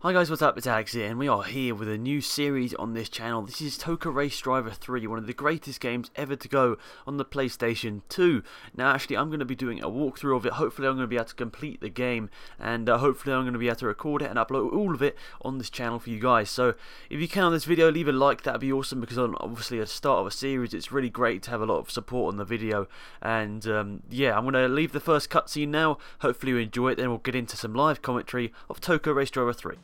Hi guys, what's up? It's Alex here, and we are here with a new series on this channel. This is Toca Race Driver 3, one of the greatest games ever to go on the PlayStation 2. Now actually I'm going to be doing a walkthrough of it. Hopefully I'm going to be able to complete the game, and hopefully I'm going to be able to record it and upload all of it on this channel for you guys. So if you can on this video, leave a like, that'd be awesome, because obviously at the start of a series it's really great to have a lot of support on the video. And yeah, I'm going to leave the first cutscene now. Hopefully you enjoy it, then we'll get into some live commentary of Toca Race Driver 3.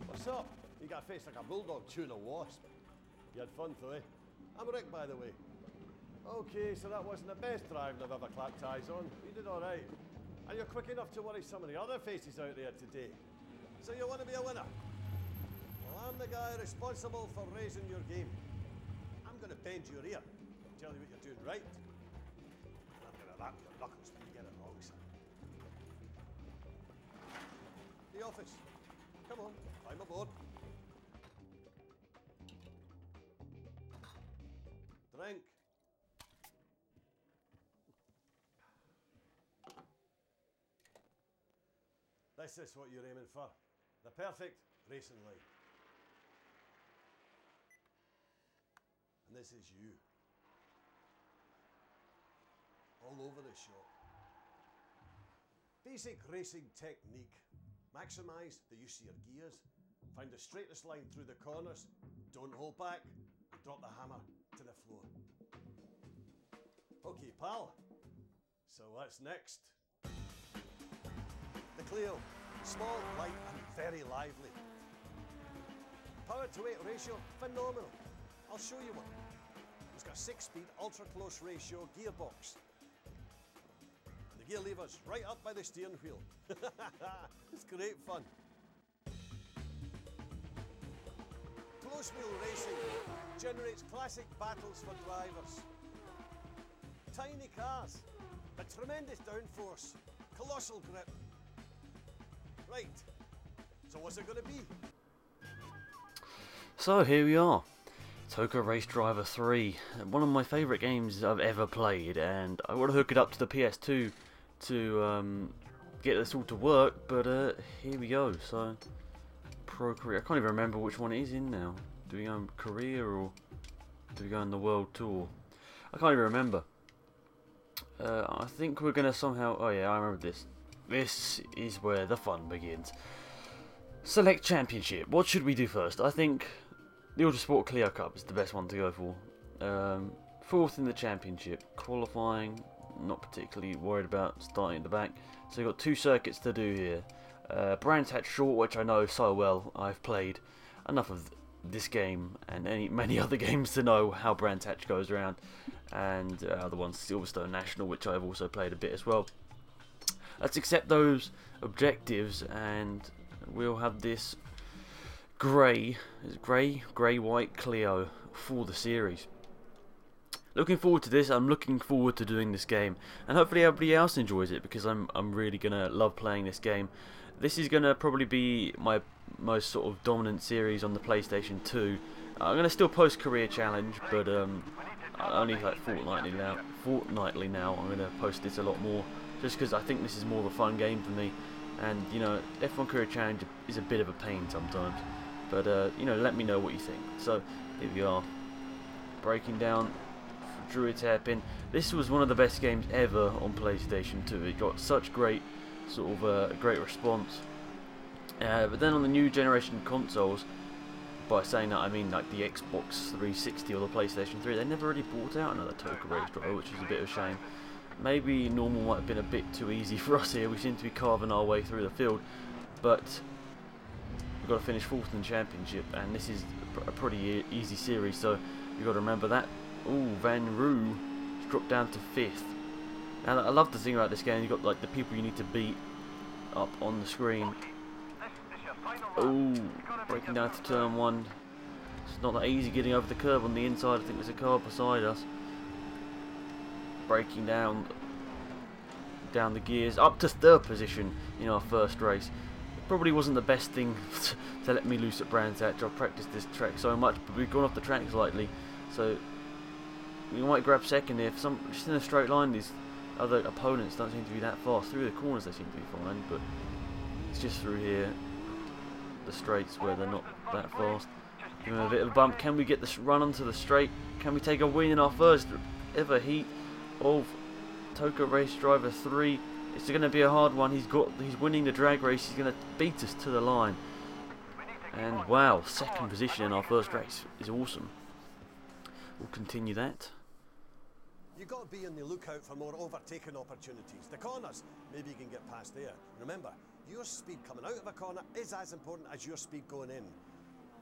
What's up? You got a face like a bulldog chewing a wasp. You had fun though, eh? I'm Rick, by the way. Okay, so that wasn't the best driving I've ever clapped eyes on. You did alright. And you're quick enough to worry some of the other faces out there today. So you want to be a winner? Well, I'm the guy responsible for raising your game. I'm going to bend your ear, tell you what you're doing right. And I'm going to rap your knuckles when you get it wrong, son. The office. Come on, climb aboard. Drink. This is what you're aiming for. The perfect racing line. And this is you. All over the shop. Basic racing technique. Maximise the use of your gears. Find the straightest line through the corners. Don't hold back. Drop the hammer to the floor. Okay, pal. So what's next? The Clio. Small, light and very lively. Power to weight ratio, phenomenal. I'll show you one. It's got a 6-speed ultra close ratio gearbox. The gear lever's right up by the steering wheel. It's great fun. Close wheel racing generates classic battles for drivers. Tiny cars, but tremendous downforce, colossal grip. Right, so what's it going to be? So here we are, Toca Race Driver 3, one of my favourite games I've ever played, and I want to hook it up to the PS2 to get this all to work, but here we go. So, Pro Career, I can't even remember which one it is in now. Do we go in Career or do we go on the World Tour? I can't even remember. I think we're going to somehow, oh yeah, I remember this. This is where the fun begins. Select Championship. What should we do first? I think the Autosport Clio Cup is the best one to go for. Fourth in the Championship. Qualifying, not particularly worried about starting at the back. So we've got 2 circuits to do here. Brands Hatch Short, which I know so well. I've played enough of this game and many other games to know how Brands Hatch goes around. And other ones, Silverstone National, which I've also played a bit as well. Let's accept those objectives, and we'll have this grey white Clio for the series. Looking forward to this. I'm looking forward to doing this game, and hopefully everybody else enjoys it, because I'm really gonna love playing this game. This is gonna probably be my most sort of dominant series on the PlayStation 2. I'm gonna still post Career Challenge, but only like fortnightly now. I'm gonna post this a lot more, just because I think this is more of a fun game for me. And you know, F1 Career Challenge is a bit of a pain sometimes, but you know, let me know what you think. So here we are, breaking down Druid's Hairpin. This was one of the best games ever on PlayStation 2. It got such great sort of great response. But then on the new generation consoles, by saying that I mean like the Xbox 360 or the PlayStation 3, they never really brought out another Toca Race Driver, which is a bit of a shame. Maybe normal might have been a bit too easy for us here. We seem to be carving our way through the field, but we've got to finish 4th in the Championship, and this is a pretty easy series, so you've got to remember that. Ooh, Van Roo dropped down to 5th. And I love the thing about this game, you've got like the people you need to beat up on the screen. Ooh, breaking down to turn 1. It's not that easy getting over the curve on the inside. I think there's a car beside us. Breaking down the gears up to 3rd position in our first race. probably wasn't the best thing to let me loose at Brands Hatch. I've practiced this track so much, but we've gone off the track slightly, so we might grab second here. Just in a straight line, these other opponents don't seem to be that fast. Through the corners they seem to be fine, but it's just through here, the straights, where they're not that fast. Give them a bit of a bump. Can we get this run onto the straight? Can we take a win in our first ever heat of Toca Race Driver 3? It's going to be a hard one. He's winning the drag race. He's going to beat us to the line. And wow, second position in our first race is awesome. We'll continue that. You've got to be on the lookout for more overtaking opportunities. The corners, maybe you can get past there. Remember, your speed coming out of a corner is as important as your speed going in.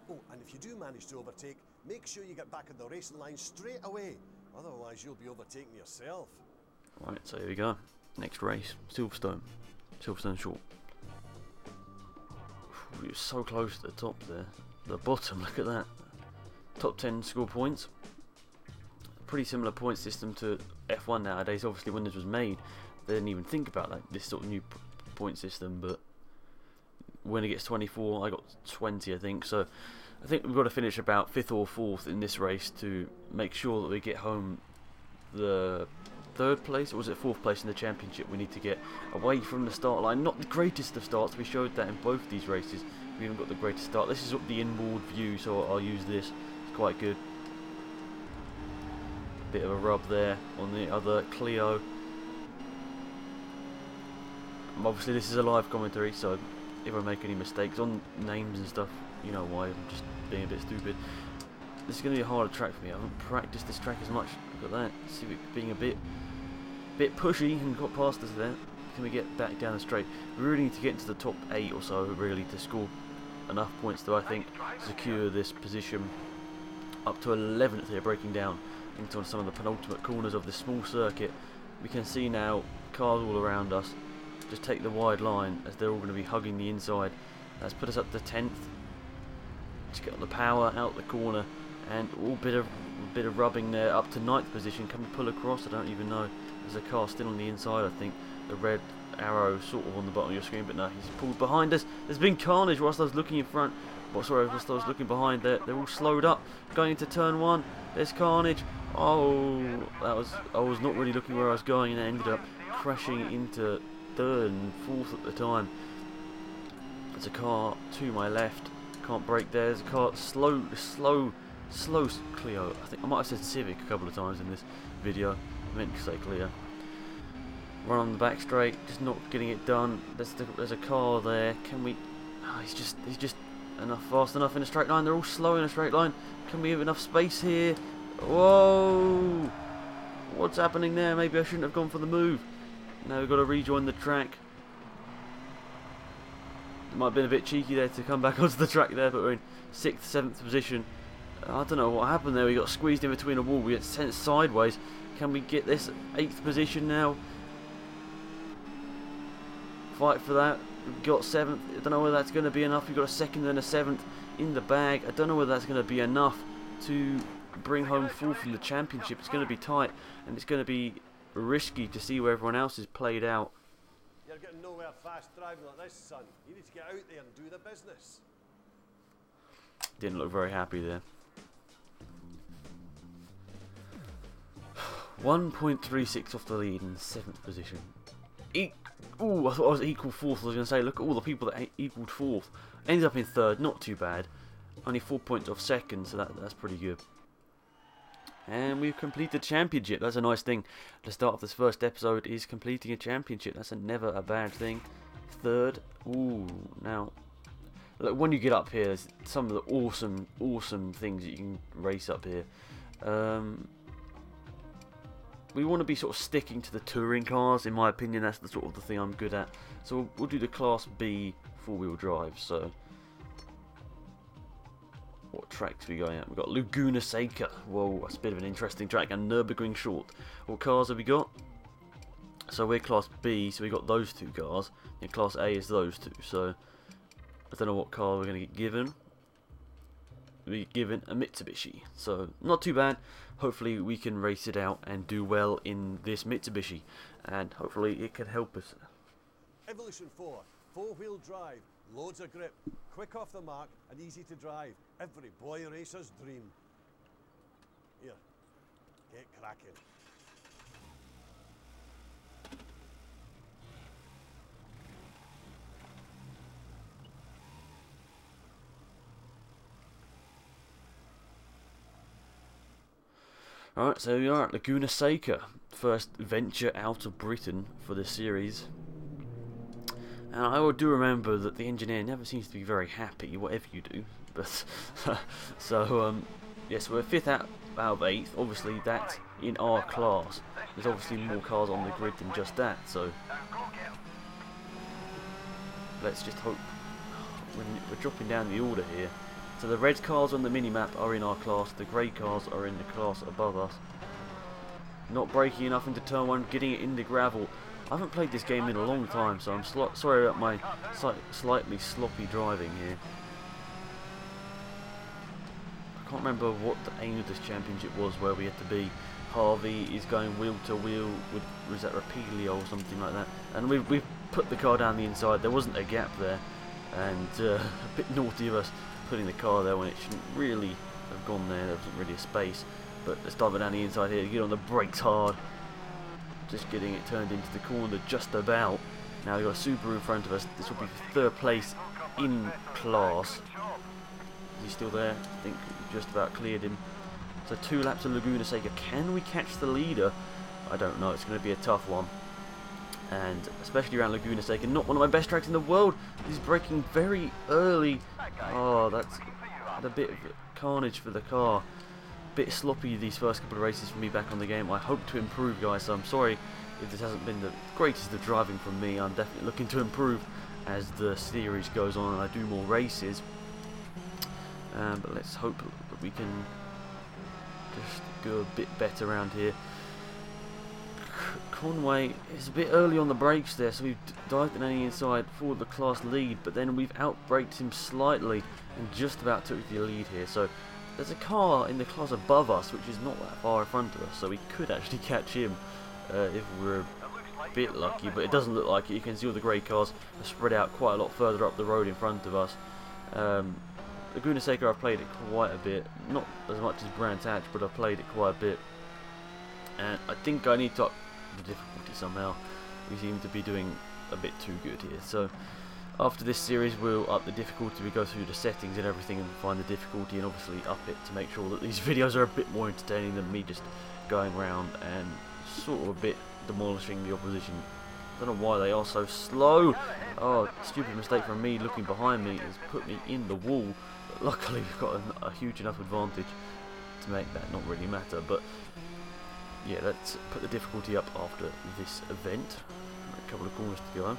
Oh, and if you do manage to overtake, make sure you get back on the racing line straight away. Otherwise, you'll be overtaking yourself. Right, so here we go. Next race, Silverstone. Silverstone short. We were so close to the top there. The bottom, look at that. Top 10 score points. Pretty similar point system to F1 nowadays. Obviously, when this was made, they didn't even think about this sort of new point system. But when it gets 24, I got 20, I think. So I think we've got to finish about 5th or 4th in this race to make sure that we get home the 3rd place, or was it 4th place in the championship. We need to get away from the start line. Not the greatest of starts. We showed that in both these races. We haven't got the greatest start. This is the inboard view, so I'll use this. It's quite good. Bit of a rub there on the other Clio. Obviously this is a live commentary, so if I make any mistakes on names and stuff, you know why. I'm just being a bit stupid. This is going to be a harder track for me. I haven't practiced this track as much. Look at that. See it being a bit pushy and got past us there. Can we get back down the straight? We really need to get into the top 8 or so really to score enough points to, I think, secure this position. Up to 11th here, breaking down into some of the penultimate corners of this small circuit. We can see now cars all around us. Just take the wide line as they're all going to be hugging the inside. That's put us up to 10th. Just get on the power out the corner, and all bit of rubbing there up to 9th position. Can we pull across? I don't even know. There's a car still on the inside, I think. The red arrow sort of on the bottom of your screen, but no, he's pulled behind us. There's been carnage whilst I was looking in front. Whilst I was looking behind, they're all slowed up. Going into turn 1, there's carnage. Oh, I was not really looking where I was going, and I ended up crashing into 3rd and 4th at the time. There's a car to my left. Can't brake there. There's a car slow Clio. I think I might have said Civic a couple of times in this video. I meant to say Clio. Run on the back straight, just not getting it done. There's a car there. Can we? Oh, he's just fast enough in a straight line. They're all slow in a straight line. Can we have enough space here? Whoa! What's happening there? Maybe I shouldn't have gone for the move. Now we've got to rejoin the track. It might have been a bit cheeky there to come back onto the track there, but we're in 6th, 7th position. I don't know what happened there. We got squeezed in between a wall. We get sent sideways. Can we get this 8th position now? Fight for that. We've got 7th. I don't know whether that's going to be enough. We've got a 2nd and a 7th in the bag. I don't know whether that's going to be enough to bring home 4th in the championship. It's going to be tight, and it's going to be risky to see where everyone else is played out. You're getting nowhere fast driving like this, son. You need to get out there and do the business. Didn't look very happy there. 1.36 off the lead in 7th position. Ooh, I thought I was equal 4th. I was going to say, look at all the people that equaled 4th. Ended up in 3rd, not too bad. Only 4 points off 2nd, so that's pretty good. And we've completed championship. That's a nice thing. The start of this first episode is completing a championship. That's never a bad thing. 3rd. Ooh, now, look, when you get up here, there's some of the awesome things that you can race up here. We want to be sort of sticking to the touring cars, in my opinion. That's the sort of the thing I'm good at. So we'll do the Class B 4-wheel drive. So what tracks are we going at? We've got Laguna, Seca. Whoa, that's a bit of an interesting track. And Nurburgring short. What cars have we got? So we're Class B, so we got those 2 cars. And Class A is those 2. So I don't know what car we're going to get given. We get given a Mitsubishi. So not too bad. Hopefully we can race it out and do well in this Mitsubishi. And hopefully it can help us. Evolution 4, 4-wheel drive. Loads of grip, quick off the mark, and easy to drive. Every boy racer's dream. Here, get cracking. Alright, so we are at Laguna Seca, first venture out of Britain for this series. And I do remember that the engineer never seems to be very happy, whatever you do. But so, yes, we're 5th out of 8th. Obviously, that's in our class. There's obviously more cars on the grid than just that, so let's just hope. We're dropping down the order here. So the red cars on the mini-map are in our class, the grey cars are in the class above us. Not braking enough into turn 1, getting it into gravel. I haven't played this game in a long time, so I'm sorry about my slightly sloppy driving here. I can't remember what the aim of this championship was, where we had to be. Harvey is going wheel to wheel with, was that Rapilio or something like that. And we've put the car down the inside, there wasn't a gap there. And a bit naughty of us putting the car there when it shouldn't really have gone there. There wasn't really a space. But let's dive it down the inside here, get on the brakes hard. Just getting it turned into the corner just about. Now we've got a Subaru in front of us. This will be 3rd place in class. Is he still there? I think we just about cleared him. So 2 laps of Laguna Seca. Can we catch the leader? I don't know. It's going to be a tough one. And especially around Laguna Seca, not one of my best tracks in the world. He's braking very early. Oh, that's had a bit of carnage for the car. Bit sloppy these first couple of races for me back on the game. I hope to improve, guys, so I'm sorry if this hasn't been the greatest of driving from me. I'm definitely looking to improve as the series goes on and I do more races. But let's hope that we can just go a bit better around here. Conway is a bit early on the brakes there, so we've dived in on the inside for the class lead, but then we've outbraked him slightly and just about took the lead here. So there's a car in the class above us which is not that far in front of us, so we could actually catch him if we're a bit lucky, but it doesn't look like it. You can see all the grey cars are spread out quite a lot further up the road in front of us. Laguna Seca, I've played it quite a bit, not as much as Brands Hatch, but I've played it quite a bit, and I think I need to up the difficulty somehow. We seem to be doing a bit too good here, so after this series we'll up the difficulty. We go through the settings and everything and find the difficulty and obviously up it to make sure that these videos are a bit more entertaining than me just going around and sort of a bit demolishing the opposition. I don't know why they are so slow. Oh, stupid mistake from me looking behind me has put me in the wall, but luckily we've got a huge enough advantage to make that not really matter. But yeah, let's put the difficulty up after this event. A couple of corners to go.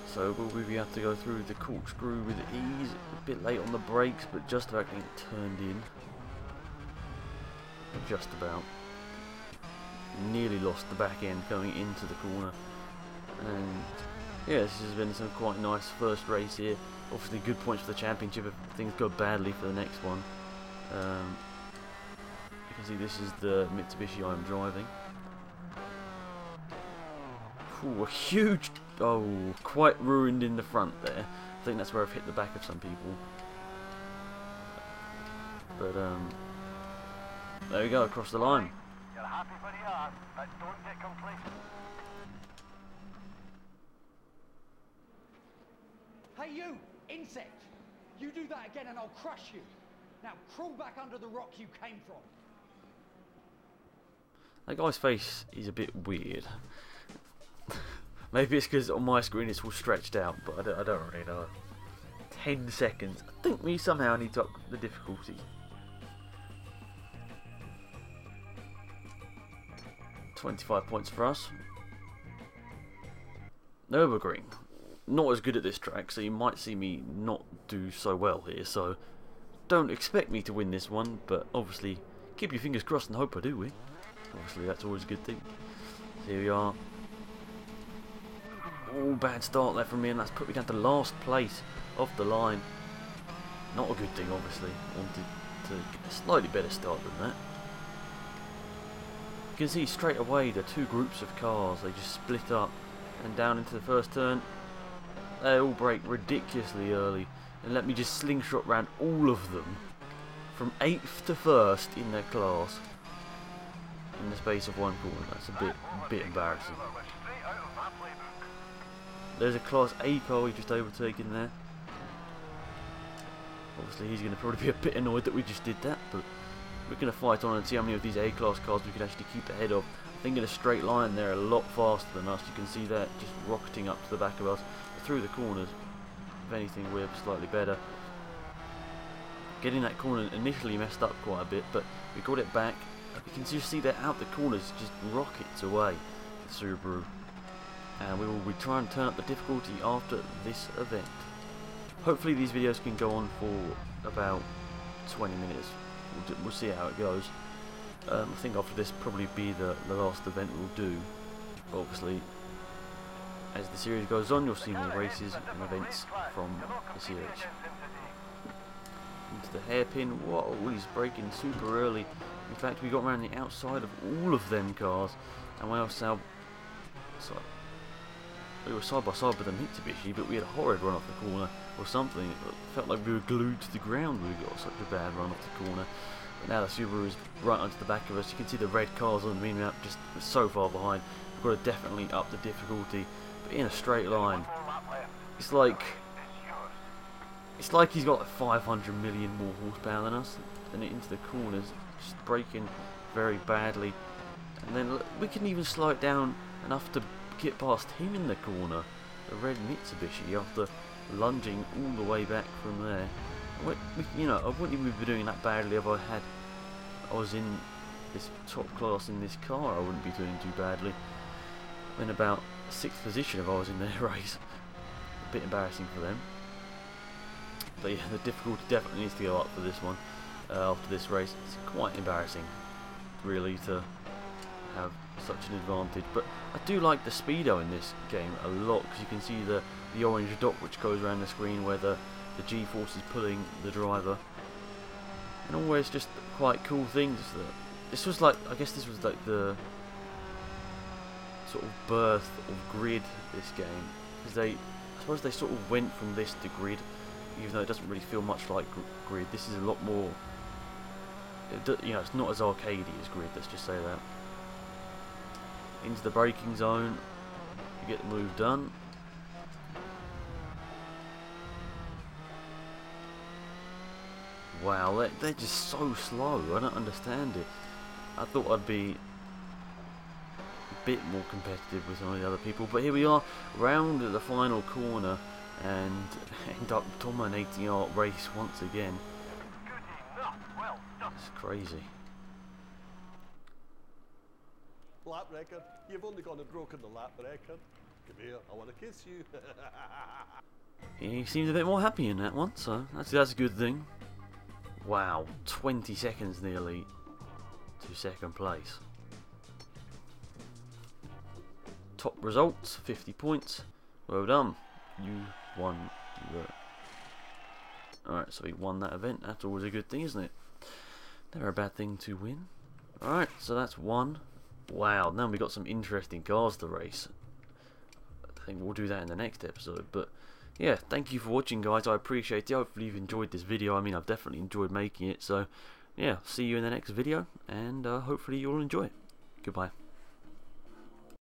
So will we be able to go through the corkscrew with ease? A bit late on the brakes, but just about getting it turned in. Just about. Nearly lost the back end going into the corner. And yeah, this has been some quite nice first race here. Obviously good points for the championship if things go badly for the next one. You can see this is the Mitsubishi I'm driving. Ooh, a huge... Oh, quite ruined in the front there. I think that's where I've hit the back of some people. But there we go, across the line. You're happy for the art, but don't get complacent. Hey you, insect! You do that again and I'll crush you. Now crawl back under the rock you came from. That guy's face is a bit weird. Maybe it's because on my screen it's all stretched out, but I don't really know. 10 seconds. I think we somehow need to up the difficulty. 25 points for us. Nurburgring. Not as good at this track, so you might see me not do so well here, so don't expect me to win this one, but obviously keep your fingers crossed and hope I do win. Obviously that's always a good thing. So here we are. Oh, bad start there from me, and that's put me down to last place off the line. Not a good thing, obviously. Wanted to get a slightly better start than that. You can see straight away the two groups of cars, they just split up, and down into the first turn they all brake ridiculously early, and let me just slingshot round all of them from 8th to 1st in their class in the space of one corner. That's a bit embarrassing. There's a Class A car we just overtaken there. Obviously he's going to probably be a bit annoyed that we just did that, but we're going to fight on and see how many of these A-class cars we can actually keep ahead of. I think in a straight line they're a lot faster than us. You can see that just rocketing up to the back of us through the corners. If anything, we're slightly better. Getting that corner initially messed up quite a bit, but we got it back. You can just see that out the corners just rockets away, the Subaru. And we will be trying to turn up the difficulty after this event. Hopefully these videos can go on for about 20 minutes. We'll see how it goes. I think after this probably be the last event we'll do. Obviously, as the series goes on, you'll see more races and events from the series. Into the hairpin. Whoa, he's braking super early. In fact, we got around the outside of all of them cars, and we were side by side with the Mitsubishi, but we had a horrid run off the corner or something. It felt like we were glued to the ground. We got such a bad run off the corner. But now the Subaru is right onto the back of us. You can see the red cars on the mini map just so far behind. We've got to definitely up the difficulty, but in a straight line. It's like he's got like 500 million more horsepower than us, and into the corners, just braking very badly. And then we can even slow it down enough to get past him in the corner, the red Mitsubishi, after lunging all the way back from there. You know, I wouldn't even be doing that badly if I was in this top class in this car. I wouldn't be doing too badly. In about 6th position if I was in their race. A bit embarrassing for them. But yeah, the difficulty definitely needs to go up for this one. After this race, it's quite embarrassing, really, to have such an advantage. But I do like the speedo in this game a lot, because you can see the orange dot which goes around the screen where the G-force is pulling the driver, and always just quite cool things. This was like, I guess this was like the sort of birth of grid, this game, because I suppose they sort of went from this to grid, even though it doesn't really feel much like grid. This is a lot more, you know, it's not as arcadey as grid, let's just say that. Into the braking zone, you get the move done. Wow, they're just so slow. I don't understand it. I thought I'd be a bit more competitive with some of the other people, but here we are, round the final corner, and end up dominating our race once again. It's crazy. Lap record? You've only gone and broken the lap record. Come here, I want to kiss you. He seems a bit more happy in that one, so that's a good thing. Wow, 20 seconds nearly to 2nd place. Top results, 50 points. Well done. You won. Alright, so he won that event. That's always a good thing, isn't it? Never a bad thing to win. Alright, so that's one. Wow, now we've got some interesting cars to race. I think we'll do that in the next episode. But yeah, thank you for watching, guys. I appreciate it. Hopefully you've enjoyed this video. I mean, I've definitely enjoyed making it. So yeah, see you in the next video, and hopefully you'll enjoy it. Goodbye.